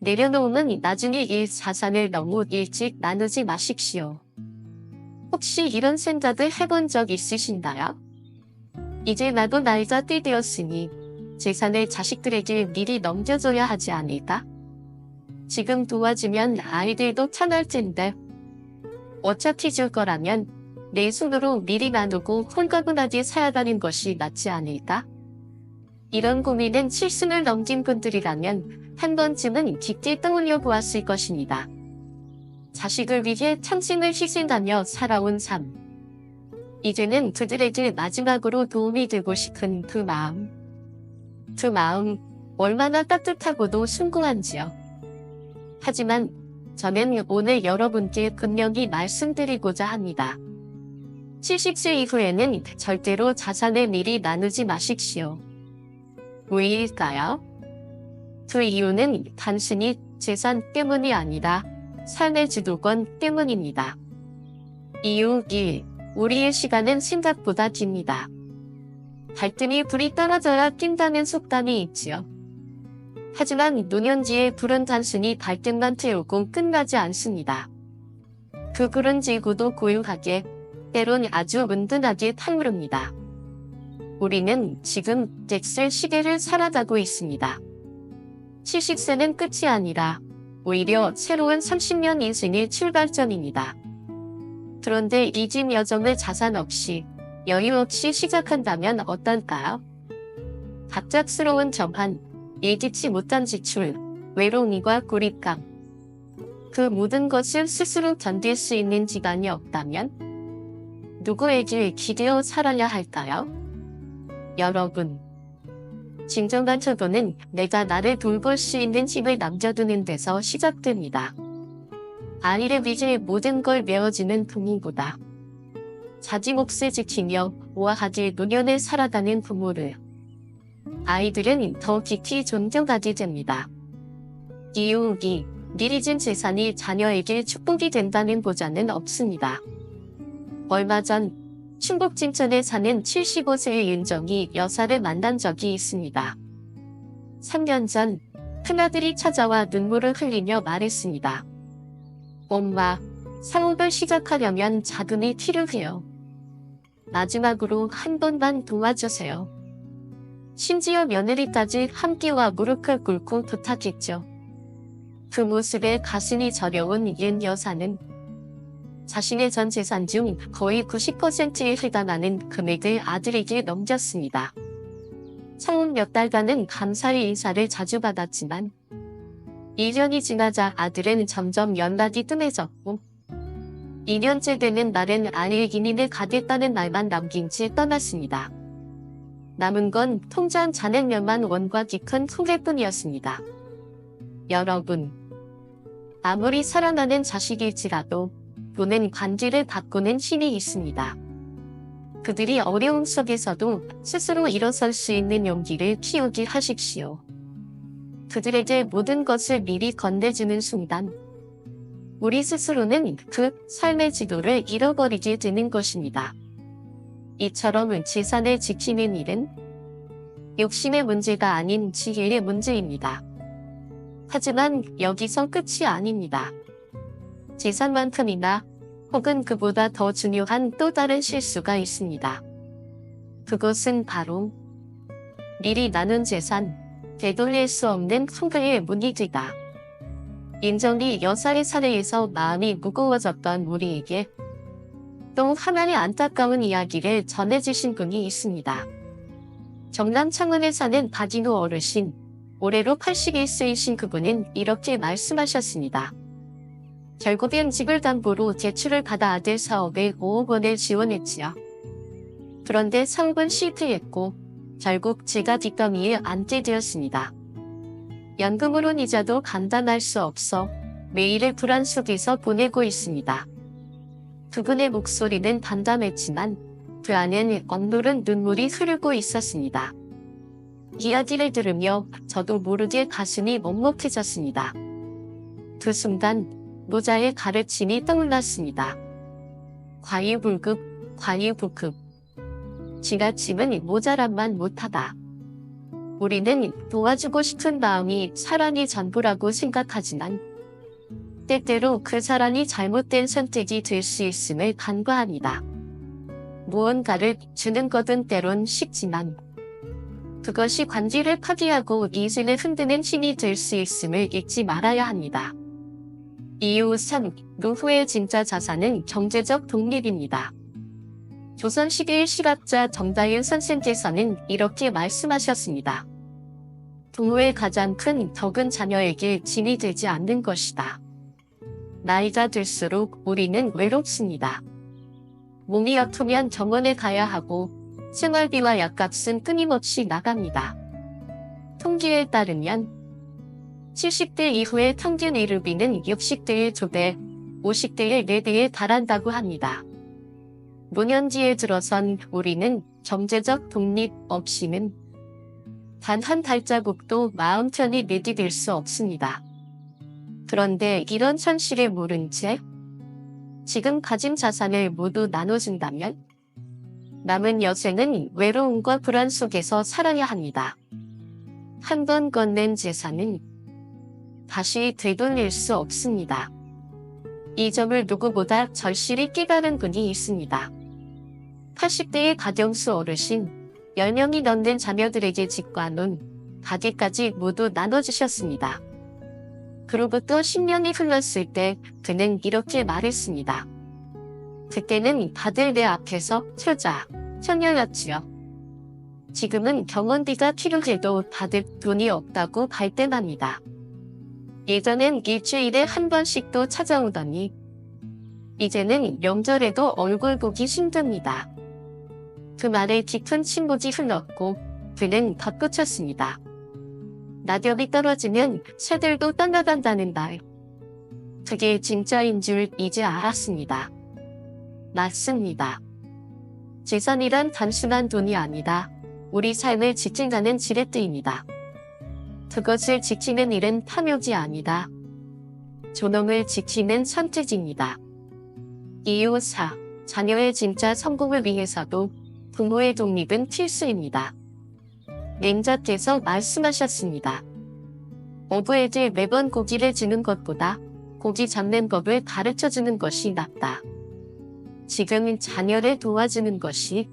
내려놓으면 나중에 이 자산을 너무 일찍 나누지 마십시오. 혹시 이런 생각을 해본 적 있으신가요? 이제 나도 나이가 꽤 되었으니 재산을 자식들에게 미리 넘겨줘야 하지 않을까? 지금 도와주면 아이들도 편할 텐데. 어차피 줄 거라면 내 손으로 미리 나누고 홀가분하게 살아가는 것이 낫지 않을까? 이런 고민은 칠순을 넘긴 분들이라면 한 번쯤은 깊게 떠올려 보았을 것입니다. 자식을 위해 평생을 희생하며 살아온 삶. 이제는 그들에게 마지막으로 도움이 되고 싶은 그 마음. 그 마음 얼마나 따뜻하고도 숭고한지요. 하지만 저는 오늘 여러분께 분명히 말씀드리고자 합니다. 70세 이후에는 절대로 자산을 미리 나누지 마십시오. 왜일까요? 그 이유는 단순히 재산 때문이 아니라 삶의 주도권 때문입니다. 이유 1. 우리의 시간은 생각보다 깁니다. 발등에 불이 떨어져야 낀다는 속담이 있지요. 하지만 노년지의 불은 단순히 발등만 태우고 끝나지 않습니다. 그 불은 지구도 고요하게, 때론 아주 은근하게 타오릅니다. 우리는 지금 100세 시대를 살아가고 있습니다. 70세는 끝이 아니라 오히려 새로운 30년 인생의 출발점입니다. 그런데 이 집 여정을 자산 없이, 여유 없이 시작한다면 어떨까요? 갑작스러운 정한, 예기치 못한 지출, 외로움과 고립감. 그 모든 것을 스스로 견딜 수 있는 기반이 없다면 누구에게 기대어 살아야 할까요? 여러분, 진정한 초도는 내가 나를 돌볼 수 있는 힘을 남겨두는 데서 시작됩니다. 아이를 위해 모든 걸 메워주는 부모보다 자기 몫을 지키며 우아하게 노년을 살아가는 부모를 아이들은 더 깊이 존경하게 됩니다. 이유 2. 미리 준 재산이 자녀에게 축복이 된다는 보장은 없습니다. 얼마 전 충북 진천에 사는 75세의 윤정이 여사를 만난 적이 있습니다. 3년 전 큰아들이 찾아와 눈물을 흘리며 말했습니다. 엄마, 사업을 시작하려면 자금이 필요해요. 마지막으로 한 번만 도와주세요. 심지어 며느리까지 함께와 무릎을 꿇고 부탁했죠. 그 모습에 가슴이 저려온 윤 여사는 자신의 전 재산 중 거의 90%에 해당하는 금액을 아들에게 넘겼습니다. 처음 몇 달간은 감사의 인사를 자주 받았지만 1년이 지나자 아들은 점점 연락이 뜸해졌고 2년째 되는 날은 아내의 기민을 가겠다는 말만 남긴 채 떠났습니다. 남은 건 통장 잔액 몇만 원과 키 큰 후회뿐이었습니다. 여러분, 아무리 사랑하는 자식일지라도 돈은 관계를 바꾸는 힘이 있습니다. 그들이 어려움 속에서도 스스로 일어설 수 있는 용기를 키우게 하십시오. 그들에게 모든 것을 미리 건네주는 순간 우리 스스로는 그 삶의 지도를 잃어버리게 되는 것입니다. 이처럼 재산을 지키는 일은 욕심의 문제가 아닌 지혜의 문제입니다. 하지만 여기서 끝이 아닙니다. 재산만큼이나 혹은 그보다 더 중요한 또 다른 실수가 있습니다. 그것은 바로 미리 나눈 재산, 되돌릴 수 없는 후회의 문이다. 인정이 여사의 사례에서 마음이 무거워졌던 우리에게 또 하나의 안타까운 이야기를 전해주신 분이 있습니다. 경남 창원에 사는 박인호 어르신, 올해로 81세이신 그분은 이렇게 말씀하셨습니다. 결국엔 집을 담보로 대출을 받아 아들 사업에 5억 원을 지원했지요. 그런데 사업은 실패했고 결국 제가 뒷담위에 앉게 되었습니다. 연금으론 이자도 감당할 수 없어 매일을 불안 속에서 보내고 있습니다. 그분의 목소리는 담담했지만 그 안엔 억누른 눈물이 흐르고 있었습니다. 이야기를 들으며 저도 모르게 가슴이 먹먹해졌습니다. 그 순간 노자의 가르침이 떠올랐습니다. 과유불급, 과유불급. 지나침은 모자람만 못하다. 우리는 도와주고 싶은 마음이 사랑이 전부라고 생각하지만 때때로 그 사랑이 잘못된 선택이 될 수 있음을 간과합니다. 무언가를 주는 것은 때론 쉽지만 그것이 관계를 파괴하고 이성을 흔드는 힘이 될 수 있음을 잊지 말아야 합니다. 이유 3. 노후의 진짜 자산은 경제적 독립입니다. 조선 시대의 실학자 정다윤 선생께서는 이렇게 말씀하셨습니다. 부모의 가장 큰 덕은 자녀에게 짐이 되지 않는 것이다. 나이가 들수록 우리는 외롭습니다. 몸이 아프면 병원에 가야 하고 생활비와 약값은 끊임없이 나갑니다. 통계에 따르면 70대 이후의 평균 의료비는 60대의 2배, 50대의 4배에 달한다고 합니다. 노년기에 들어선 우리는 경제적 독립 없이는 단 한 발자국도 마음 편히 내디딜 수 없습니다. 그런데 이런 현실을 모른 채 지금 가진 자산을 모두 나눠준다면 남은 여생은 외로움과 불안 속에서 살아야 합니다. 한 번 건넨 재산은 다시 되돌릴 수 없습니다. 이 점을 누구보다 절실히 깨달은 분이 있습니다. 80대의 가경수 어르신, 10명이 넘는 자녀들에게 집과 논, 가게까지 모두 나눠주셨습니다. 그로부터 10년이 흘렀을 때 그는 이렇게 말했습니다. 그때는 다들 내 앞에서 효자, 처녀였지요. 지금은 병원비가 필요해도 다들 돈이 없다고 발뺌합니다. 예전엔 일주일에 한 번씩도 찾아오더니 이제는 명절에도 얼굴 보기 힘듭니다. 그 말에 깊은 침묵이 흘렀고 그는 덧붙였습니다. 낙엽이 떨어지면 새들도 떠나간다는 말. 그게 진짜인 줄 이제 알았습니다. 맞습니다. 재산이란 단순한 돈이 아니다. 우리 삶을 지탱하는 지렛대입니다. 그것을 지키는 일은 탐욕이 아니다. 존엄을 지키는 선택입니다. 이유 4. 자녀의 진짜 성공을 위해서도 부모의 독립은 필수입니다. 맹자께서 말씀하셨습니다. 어부에게 매번 고기를 주는 것보다 고기 잡는 법을 가르쳐주는 것이 낫다. 지금은 자녀를 도와주는 것이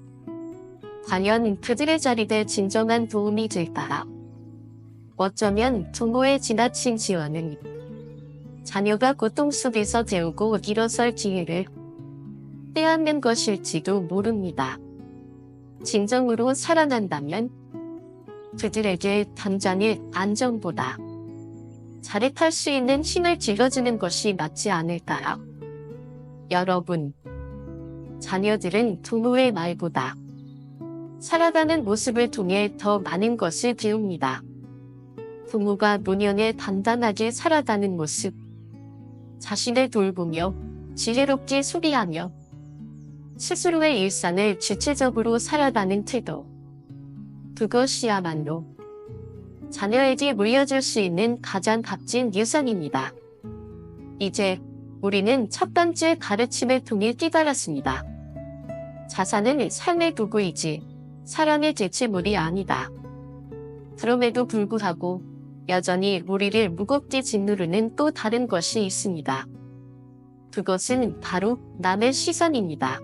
과연 그들의 자리에 진정한 도움이 될까? 어쩌면 부모의 지나친 지원은 자녀가 고통 속에서 배우고 일어설 기회를 빼앗는 것일지도 모릅니다. 진정으로 사랑한다면 그들에게 당장의 안정보다 자립할 수 있는 힘을 길러주는 것이 맞지 않을까요? 여러분, 자녀들은 부모의 말보다 살아가는 모습을 통해 더 많은 것을 배웁니다. 부모가 노년에 단단하게 살아가는 모습, 자신을 돌보며 지혜롭게 소비하며 스스로의 일상을 주체적으로 살아가는 태도, 그것이야말로 자녀에게 물려줄 수 있는 가장 값진 유산입니다. 이제 우리는 첫 번째 가르침을 통해 깨달았습니다. 자산은 삶의 도구이지 사랑의 대체물이 아니다. 그럼에도 불구하고 여전히 우리를 무겁게 짓누르는 또 다른 것이 있습니다. 그것은 바로 남의 시선입니다.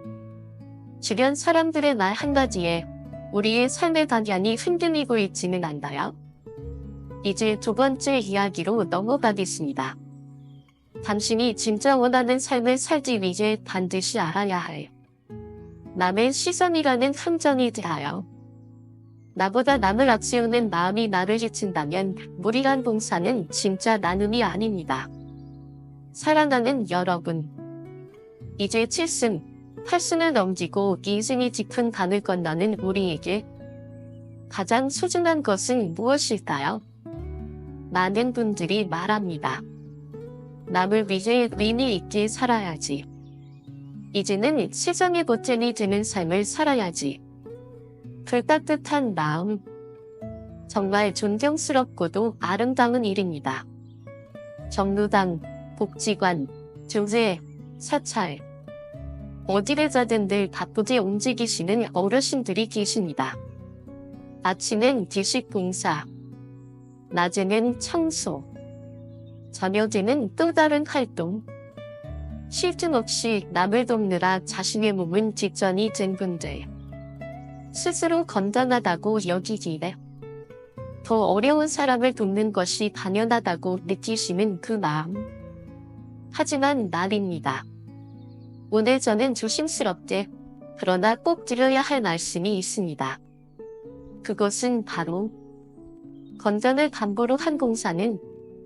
주변 사람들의 말 한마디에 우리의 삶의 방향이 흔들리고 있지는 않나요? 이제 두 번째 이야기로 넘어가겠습니다. 당신이 진짜 원하는 삶을 살기 위해 반드시 알아야 할 남의 시선이라는 함정에 대하여 나보다 남을 앞세우는 마음이 나를 해친다면 무리한 봉사는 진짜 나눔이 아닙니다. 사랑하는 여러분, 이제 7승, 8승을 넘기고 인생이 깊은 강을 건너는 우리에게 가장 소중한 것은 무엇일까요? 많은 분들이 말합니다. 남을 위해 의미 있게 살아야지. 이제는 세상의 보탬이 되는 삶을 살아야지. 그 따뜻한 마음, 정말 존경스럽고도 아름다운 일입니다. 정로당, 복지관, 교회, 사찰, 어디를 가든 늘 바쁘게 움직이시는 어르신들이 계십니다. 아침엔 뒤식 봉사, 낮에는 청소, 저녁에는 또 다른 활동. 쉴 틈 없이 남을 돕느라 자신의 몸은 뒷전이 된 분들. 스스로 건강하다고 여기기에 더 어려운 사람을 돕는 것이 당연하다고 느끼시는 그 마음. 하지만 날입니다. 오늘 저는 조심스럽게 그러나 꼭 드려야 할 말씀이 있습니다. 그것은 바로 건강을 담보로 한 봉사는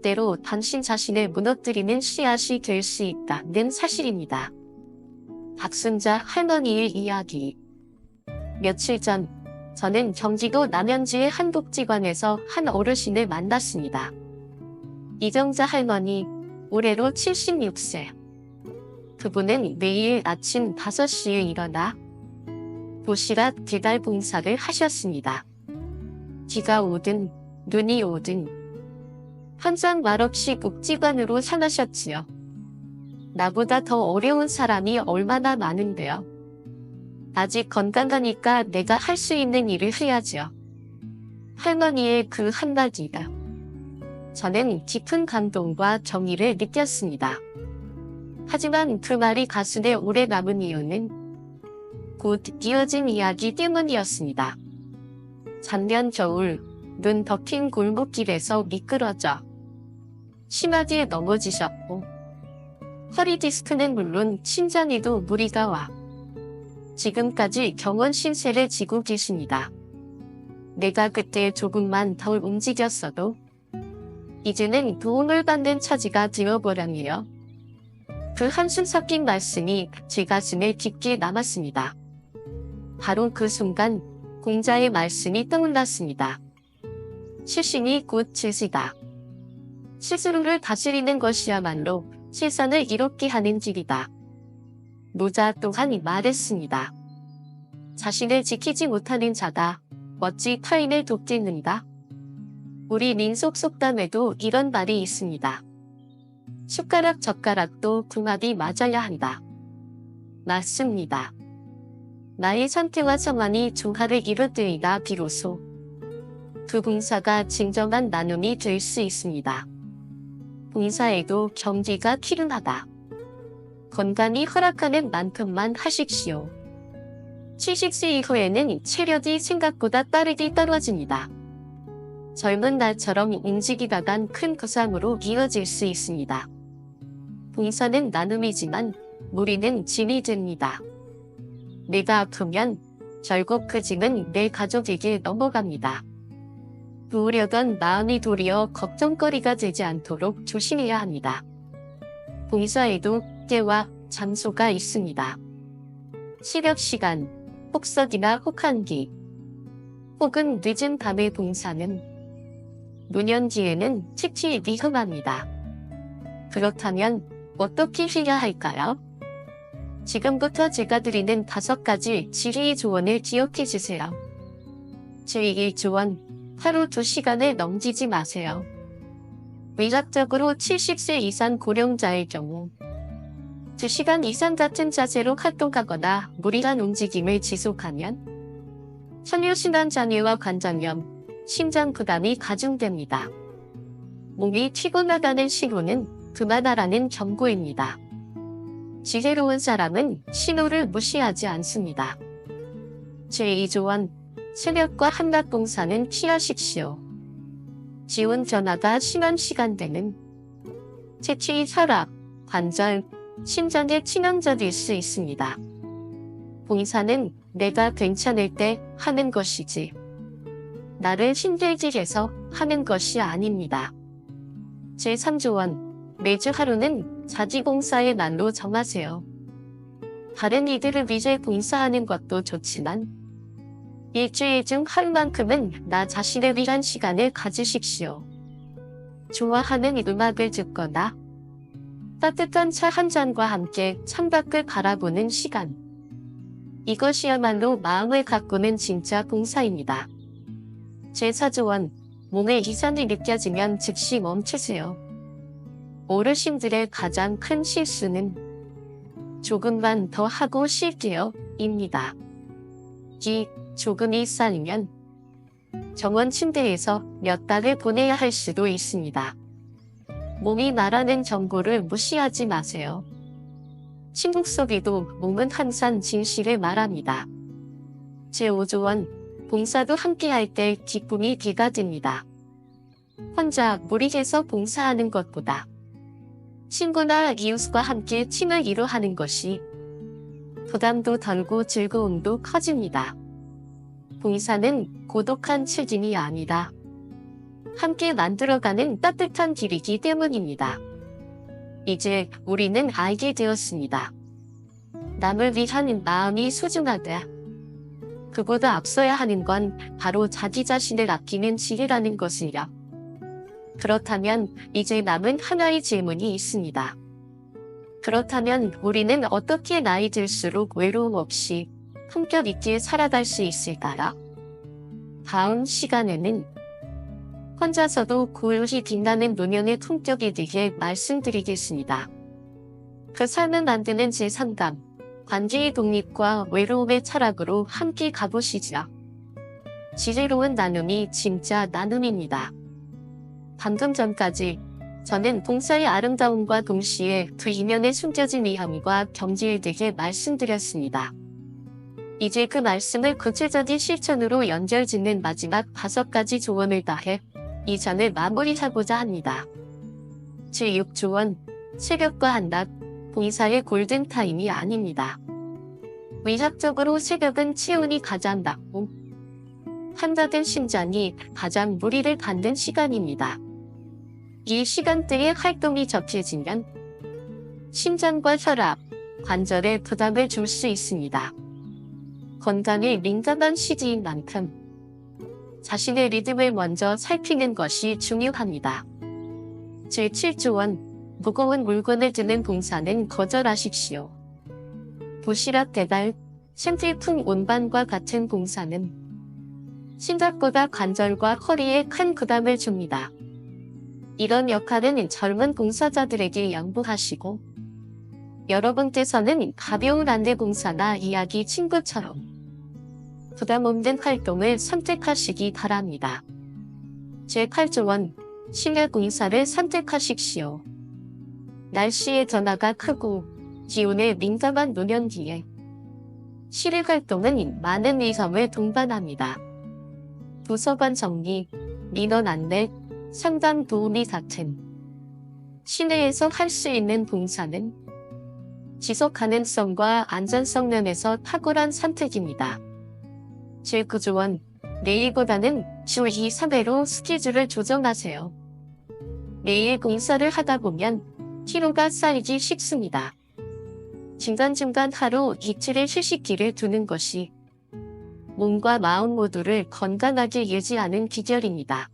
때로 당신 자신을 무너뜨리는 씨앗이 될 수 있다는 사실입니다. 박순자 할머니의 이야기. 며칠 전 저는 경기도 남양주의 한 복지관에서 한 어르신을 만났습니다. 이정자 할머니, 올해로 76세. 그분은 매일 아침 5시에 일어나 도시락 배달 봉사를 하셨습니다. 비가 오든 눈이 오든 항상 말없이 복지관으로 향하셨지요. 나보다 더 어려운 사람이 얼마나 많은데요. 아직 건강하니까 내가 할 수 있는 일을 해야죠. 할머니의 그 한마디가 저는 깊은 감동과 정의를 느꼈습니다. 하지만 그 말이 가슴에 오래 남은 이유는 곧 이어진 이야기 때문이었습니다. 작년 겨울 눈 덮인 골목길에서 미끄러져 심하게 넘어지셨고 허리 디스크는 물론 심장에도 무리가 와 지금까지 경원 신세를 지고 계십니다. 내가 그때 조금만 덜 움직였어도 이제는 도움을 받는 처지가 되어버렸네요. 그 한숨 섞인 말씀이 제 가슴에 깊게 남았습니다. 바로 그 순간 공자의 말씀이 떠올랐습니다. 실신이 곧 지시다. 스스로를 다스리는 것이야말로 세상을 이롭게 하는 길이다. 노자 또한 말했습니다. 자신을 지키지 못하는 자다. 어찌 타인을 돕겠는가? 우리 민속 속담에도 이런 말이 있습니다. 숟가락 젓가락도 궁합이 맞아야 한다. 맞습니다. 나의 상태와 상황이 조화를 이루어야 비로소 그 봉사가 진정한 나눔이 될 수 있습니다. 봉사에도 경지가 필요하다. 건강이 허락하는 만큼만 하십시오. 70세 이후에는 체력이 생각보다 빠르게 떨어집니다. 젊은 날처럼 움직이다간 큰 부상으로 이어질 수 있습니다. 봉사는 나눔이지만 무리는 짐이 됩니다. 내가 아프면 결국 그 짐은 내 가족에게 넘어갑니다. 부으려던 마음이 도리어 걱정거리가 되지 않도록 조심해야 합니다. 봉사에도 때와 장소가 있습니다. 시력 시간, 혹석이나 혹한기, 혹은 늦은 밤의 봉사는 노년기에는 특히 위험합니다. 그렇다면 어떻게 해야 할까요? 지금부터 제가 드리는 5가지 지혜의 조언을 기억해 주세요. 제1 조언, 하루 2시간을 넘기지 마세요. 의학적으로 70세 이상 고령자의 경우 2시간 이상 같은 자세로 활동하거나 무리한 움직임을 지속하면 혈류순환 장애와 관장염, 심장 부담이 가중됩니다. 몸이 피곤하다는 신호는 그만하라는 경고입니다. 지혜로운 사람은 신호를 무시하지 않습니다. 제2 조언, 새벽과 한낮 봉사는 피하십시오. 기온 변화가 심한 시간대는 채취, 혈압, 관절, 심장에 치명적일 수 있습니다. 봉사는 내가 괜찮을 때 하는 것이지 나를 힘들게 해서 하는 것이 아닙니다. 제3조언, 매주 하루는 자기봉사의 날로 정하세요. 다른 이들을 위해 봉사하는 것도 좋지만 일주일 중 하루만큼은 나 자신을 위한 시간을 가지십시오. 좋아하는 음악을 듣거나 따뜻한 차 한 잔과 함께 창밖을 바라보는 시간. 이것이야말로 마음을 가꾸는 진짜 봉사입니다. 제4조언, 몸에 이상이 느껴지면 즉시 멈추세요. 어르신들의 가장 큰 실수는 조금만 더 하고 쉴게요 입니다. 이 조금이 쌓이면 정원 침대에서 몇 달을 보내야 할 수도 있습니다. 몸이 말하는 정보를 무시하지 마세요. 침묵 속에도 몸은 항상 진실을 말합니다. 제5조원, 봉사도 함께할 때 기쁨이 비가 됩니다. 혼자 무리해서 봉사하는 것보다 친구나 이웃과 함께 팀을 이루하는 것이 부담도 덜고 즐거움도 커집니다. 봉사는 고독한 추진이 아니라 함께 만들어가는 따뜻한 길이기 때문입니다. 이제 우리는 알게 되었습니다. 남을 위한 마음이 소중하다. 그보다 앞서야 하는 건 바로 자기 자신을 아끼는 지혜라는 것이라. 그렇다면 이제 남은 하나의 질문이 있습니다. 그렇다면 우리는 어떻게 나이 들수록 외로움 없이 품격 있게 살아갈 수 있을까요? 다음 시간에는 혼자서도 고요히 빛나는 노년의 품격에 대해 말씀드리겠습니다. 그 삶을 만드는 제3감, 관계의 독립과 외로움의 철학으로 함께 가보시죠. 지혜로운 나눔이 진짜 나눔입니다. 방금 전까지 저는 봉사의 아름다움과 동시에 그 이면에 숨겨진 위험과 경지에 대해 말씀드렸습니다. 이제 그 말씀을 구체적인 실천으로 연결짓는 마지막 5가지 조언을 다해 이 전을 마무리하고자 합니다. 제6조언, 새벽과 한낮, 봉사의 골든타임이 아닙니다. 의학적으로 새벽은 체온이 가장 낮고 한낮은 심장이 가장 무리를 받는 시간입니다. 이 시간대에 활동이 격해지면 심장과 혈압, 관절에 부담을 줄 수 있습니다. 건강에 민감한 시기인 만큼 자신의 리듬을 먼저 살피는 것이 중요합니다. 제7조원, 무거운 물건을 드는 봉사는 거절하십시오. 도시락 배달, 생필품 운반과 같은 봉사는 생각보다 관절과 허리에 큰 부담을 줍니다. 이런 역할은 젊은 봉사자들에게 양보하시고 여러분께서는 가벼운 안내 봉사나 이야기 친구처럼 부담 없는 활동을 선택하시기 바랍니다. 제8조원, 실내 봉사를 선택하십시오. 날씨의 변화가 크고 기온에 민감한 노년기에 실외 활동은 많은 위험을 동반합니다. 도서관 정리, 민원 안내, 상담 도우미 같은 실내에서 할 수 있는 봉사는 지속 가능성과 안전성 면에서 탁월한 선택입니다. 제9조원, 내일보다는 주 2, 3회로 스케줄을 조정하세요. 매일 봉사를 하다 보면 피로가 쌓이기 쉽습니다. 중간중간 하루 이틀의 휴식기를 두는 것이 몸과 마음 모두를 건강하게 유지하는 비결입니다.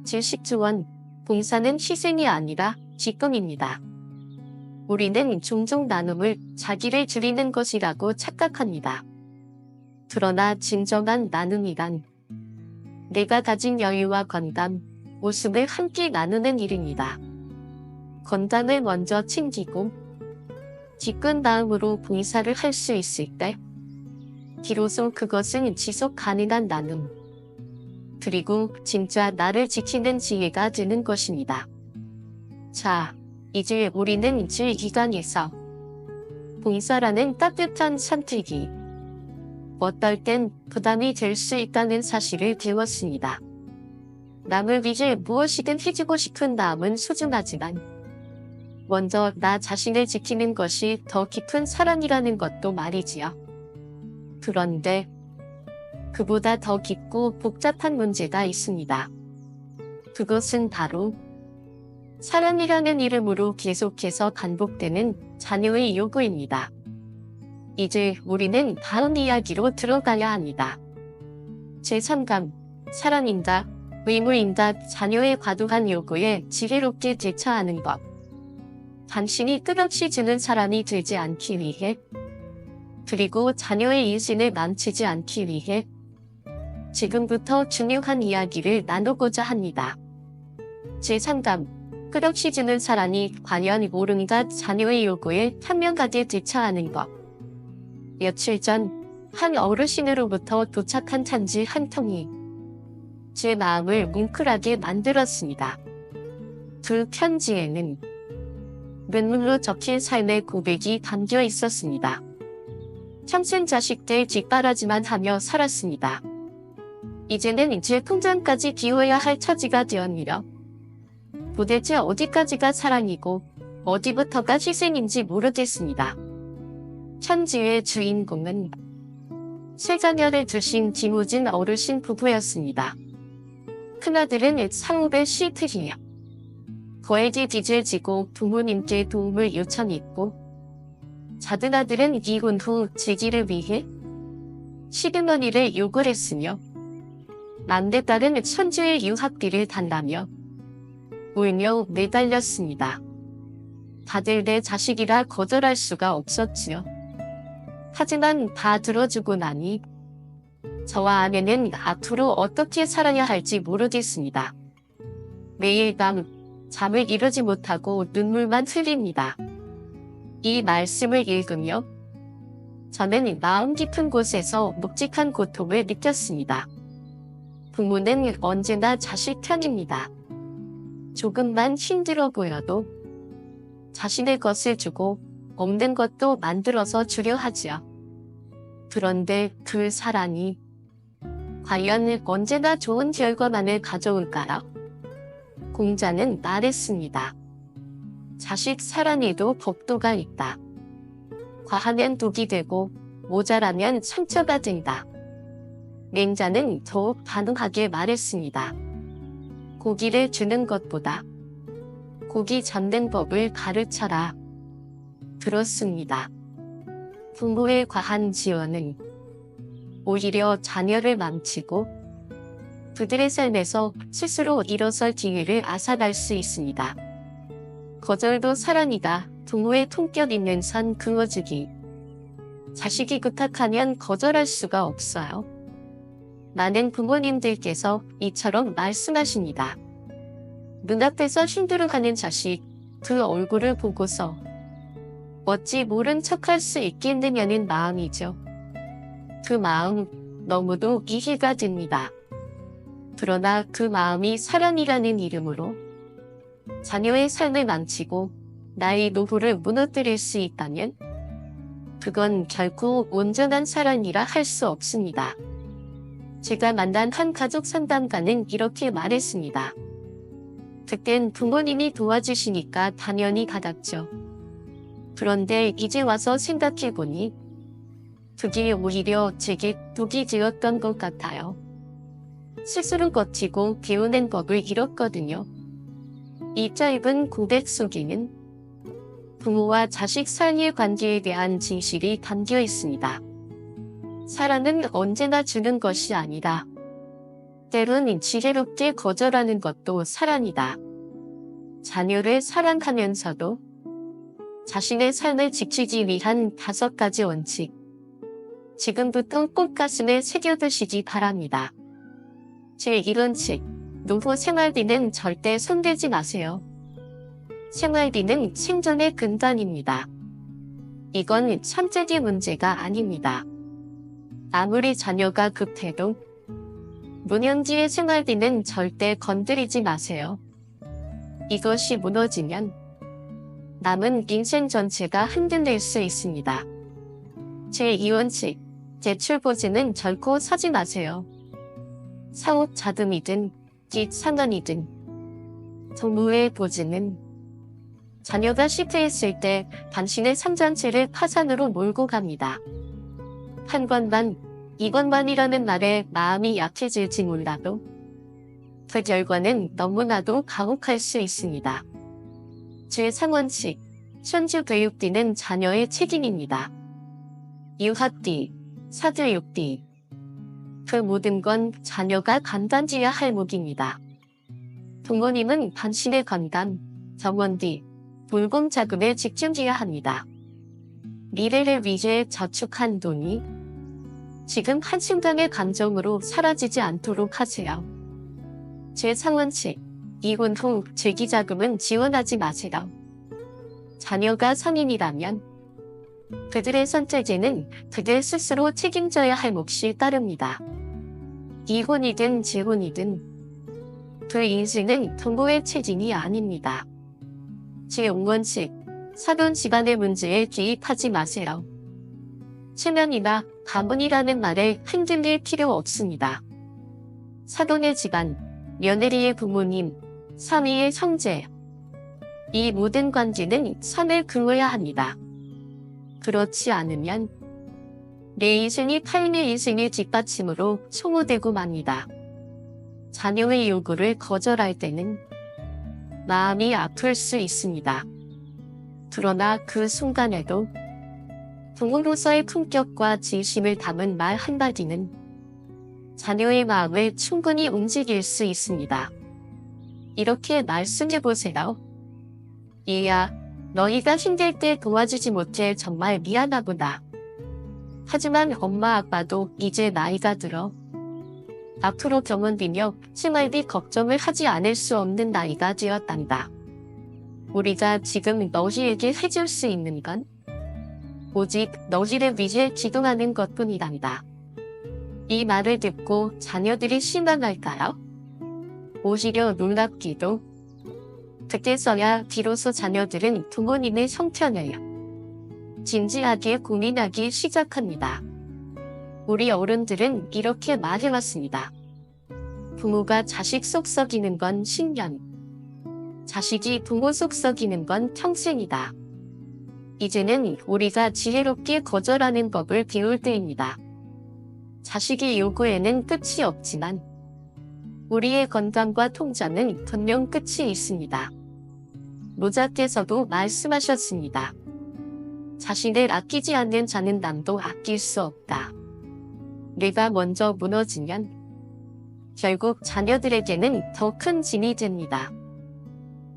제10조원, 봉사는 희생이 아니라 기쁨입니다. 우리는 종종 나눔을 자기를 줄이는 것이라고 착각합니다. 그러나 진정한 나눔이란 내가 가진 여유와 건강, 웃음을 함께 나누는 일입니다. 건강을 먼저 챙기고 기쁜 다음으로 봉사를 할 수 있을 때 비로소 그것은 지속 가능한 나눔, 그리고 진짜 나를 지키는 지혜가 되는 것입니다. 자, 이제 우리는 제2강에서 봉사라는 따뜻한 선택이 어떨 땐 부담이 될 수 있다는 사실을 배웠습니다. 남을 위해 무엇이든 해주고 싶은 마음은 소중하지만 먼저 나 자신을 지키는 것이 더 깊은 사랑이라는 것도 말이지요. 그런데 그보다 더 깊고 복잡한 문제가 있습니다. 그것은 바로 사랑이라는 이름으로 계속해서 반복되는 자녀의 요구입니다. 이제 우리는 다음 이야기로 들어가야 합니다. 제3강, 사랑인다, 의무인다, 자녀의 과도한 요구에 지혜롭게 대처하는 것. 당신이 끝없이 주는 사람이 되지 않기 위해, 그리고 자녀의 인생을 망치지 않기 위해 지금부터 중요한 이야기를 나누고자 합니다. 제3강, 끝없이 주는 사람이 과연 옳은가, 자녀의 요구에 현명하게 대처하는 것. 며칠 전 한 어르신으로부터 도착한 편지 한 통이 제 마음을 뭉클하게 만들었습니다. 그 편지에는 눈물로 적힌 삶의 고백이 담겨 있었습니다. 평생 자식들 뒷바라지만 하며 살았습니다. 이제는 제 통장까지 비워야 할 처지가 되었으며 도대체 어디까지가 사랑이고 어디부터가 희생인지 모르겠습니다. 편지의 주인공은 세 자녀를 두신 김우진 어르신 부부였습니다. 큰아들은 상업의 시트이며 거액의 빚을 지고 부모님께 도움을 요청했고 작은 아들은 이혼 후 재기를 위해 10억원을 요구를 했으며 막내딸은 천주의 유학비를 달라며 울며 매달렸습니다. 다들 내 자식이라 거절할 수가 없었지요. 하지만 다 들어주고 나니 저와 아내는 앞으로 어떻게 살아야 할지 모르겠습니다. 매일 밤 잠을 이루지 못하고 눈물만 흘립니다. 이 말씀을 읽으며 저는 마음 깊은 곳에서 묵직한 고통을 느꼈습니다. 부모는 언제나 자식 편입니다. 조금만 힘들어 보여도 자신의 것을 주고 없는 것도 만들어서 주려 하지요. 그런데 그 사랑이 과연 언제나 좋은 결과만을 가져올까요? 공자는 말했습니다. 자식 사랑에도 법도가 있다. 과하면 독이 되고 모자라면 상처가 된다. 맹자는 더욱 단호하게 말했습니다. 고기를 주는 것보다 고기 잡는 법을 가르쳐라. 그렇습니다. 부모의 과한 지원은 오히려 자녀를 망치고 그들의 삶에서 스스로 일어설 기회를 앗아갈 수 있습니다. 거절도 사랑이다. 부모의 품격 있는 선 그어주기. 자식이 부탁하면 거절할 수가 없어요. 많은 부모님들께서 이처럼 말씀하십니다. 눈앞에서 힘들어하는 자식, 그 얼굴을 보고서 어찌 모른 척할 수 있겠느냐는 마음이죠. 그 마음 너무도 이해가 됩니다. 그러나 그 마음이 사랑이라는 이름으로 자녀의 삶을 망치고 나의 노후를 무너뜨릴 수 있다면 그건 결코 온전한 사랑이라 할 수 없습니다. 제가 만난 한 가족 상담가는 이렇게 말했습니다. 그땐 부모님이 도와주시니까 당연히 받았죠. 그런데 이제 와서 생각해보니 그게 오히려 제게 독이 되었던 것 같아요. 스스로 거치고 배우는 법을 잃었거든요. 이 짧은 고백 속에는 부모와 자식 사이의 관계에 대한 진실이 담겨 있습니다. 사랑은 언제나 주는 것이 아니다. 때론 지혜롭게 거절하는 것도 사랑이다. 자녀를 사랑하면서도 자신의 삶을 지키기 위한 5가지 원칙. 지금부터 꼭 가슴에 새겨두시기 바랍니다. 제1원칙. 노후 생활비는 절대 손대지 마세요. 생활비는 생존의 근간입니다. 이건 천재기 문제가 아닙니다. 아무리 자녀가 급해도 문현지의 생활비는 절대 건드리지 마세요. 이것이 무너지면 남은 인생 전체가 흔들릴 수 있습니다. 제2원칙. 대출보증은 결코 사지 마세요. 사업 자금이든 빚 상환이든 정부의 보증은 자녀가 실패했을 때 당신의 산전체를 파산으로 몰고 갑니다. 한 번만, 이번만이라는 말에 마음이 약해질지 몰라도 그 결과는 너무나도 가혹할 수 있습니다. 제3원칙. 손주 교육비는 자녀의 책임입니다. 유학비, 사교육비. 그 모든 건 자녀가 감당해야 할 몫입니다. 부모님은 당신의 건강, 병원비, 돌봄자금에 집중해야 합니다. 미래를 위해 저축한 돈이 지금 한순간의 감정으로 사라지지 않도록 하세요. 제3원칙. 이혼 후 재기자금은 지원하지 마세요. 자녀가 성인이라면 그들의 선택에는 그들 스스로 책임져야 할 몫이 따릅니다. 이혼이든 재혼이든 그 인생은 부모의 책임이 아닙니다. 제5원칙, 사돈 집안의 문제에 개입하지 마세요. 체면이나 가문이라는 말에 흔들릴 필요 없습니다. 사돈의 집안, 며느리의 부모님, 사위의 형제, 이 모든 관계는 선을 그어야 합니다. 그렇지 않으면 내 인생이 타인의 인생의 뒷받침으로 소모되고 맙니다. 자녀의 요구를 거절할 때는 마음이 아플 수 있습니다. 그러나 그 순간에도 부모로서의 품격과 진심을 담은 말 한마디는 자녀의 마음을 충분히 움직일 수 있습니다. 이렇게 말씀해보세요. 얘야, 너희가 힘들 때 도와주지 못해 정말 미안하구나. 하지만 엄마 아빠도 이제 나이가 들어 앞으로 병원비며 생활비 걱정을 하지 않을 수 없는 나이가 되었단다. 우리가 지금 너희에게 해줄 수 있는 건 오직 너희를 위해 기도하는 것뿐이란다. 이 말을 듣고 자녀들이 실망할까요? 오히려 놀랍기도. 그때서야 비로소 자녀들은 부모님의 형편을 진지하게 고민하기 시작합니다. 우리 어른들은 이렇게 말해왔습니다. 부모가 자식 속 썩이는 건 10년, 자식이 부모 속 썩이는 건 평생이다. 이제는 우리가 지혜롭게 거절하는 법을 배울 때입니다. 자식의 요구에는 끝이 없지만 우리의 건강과 통장은 분명 끝이 있습니다. 노자께서도 말씀하셨습니다. 자신을 아끼지 않는 자는 남도 아낄 수 없다. 내가 먼저 무너지면 결국 자녀들에게는 더 큰 짐이 됩니다.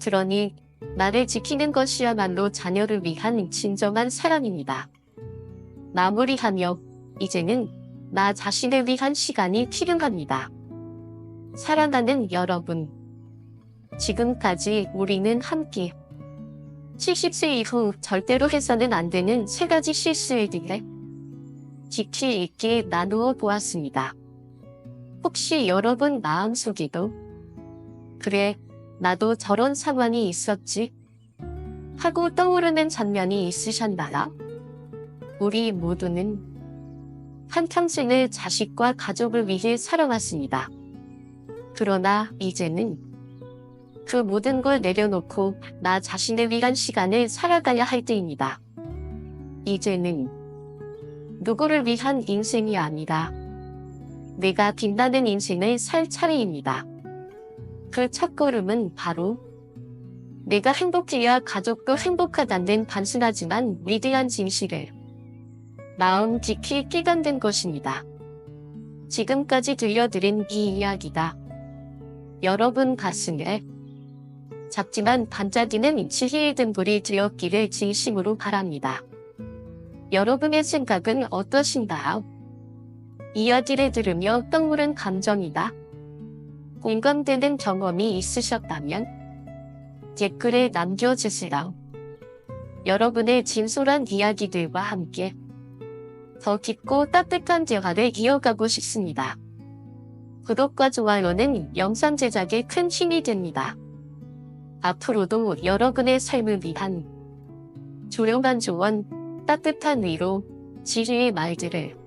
그러니 나를 지키는 것이야말로 자녀를 위한 진정한 사랑입니다. 마무리하며 이제는 나 자신을 위한 시간이 필요합니다. 사랑하는 여러분, 지금까지 우리는 함께 70세 이후 절대로 해서는 안 되는 3가지 실수에 대해 깊이 있게 나누어 보았습니다. 혹시 여러분 마음속에도 그래, 나도 저런 상황이 있었지 하고 떠오르는 장면이 있으셨나요? 우리 모두는 한평생을 자식과 가족을 위해 살아왔습니다. 그러나 이제는 그 모든 걸 내려놓고 나 자신을 위한 시간을 살아가야 할 때입니다. 이제는 누구를 위한 인생이 아니라 내가 빛나는 인생을 살 차례입니다. 그 첫걸음은 바로 내가 행복해야 가족도 행복하다는 단순하지만 위대한 진실을 마음 깊이 깨닫는 것입니다. 지금까지 들려드린 이 이야기가 여러분 가슴에 작지만 반짝이는 지혜의 등불이 되었기를 진심으로 바랍니다. 여러분의 생각은 어떠신가요? 이야기를 들으며 떠오른 감정이나 공감되는 경험이 있으셨다면 댓글에 남겨주세요. 여러분의 진솔한 이야기들과 함께 더 깊고 따뜻한 대화를 이어가고 싶습니다. 구독과 좋아요는 영상 제작에 큰 힘이 됩니다. 앞으로도 여러분의 삶을 위한 조용한 조언, 따뜻한 위로, 지혜의 말들을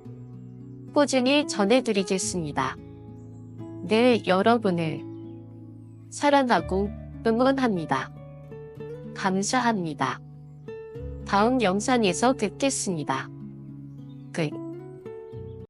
꾸준히 전해드리겠습니다. 늘 여러분을 사랑하고 응원합니다. 감사합니다. 다음 영상에서 뵙겠습니다. 끝.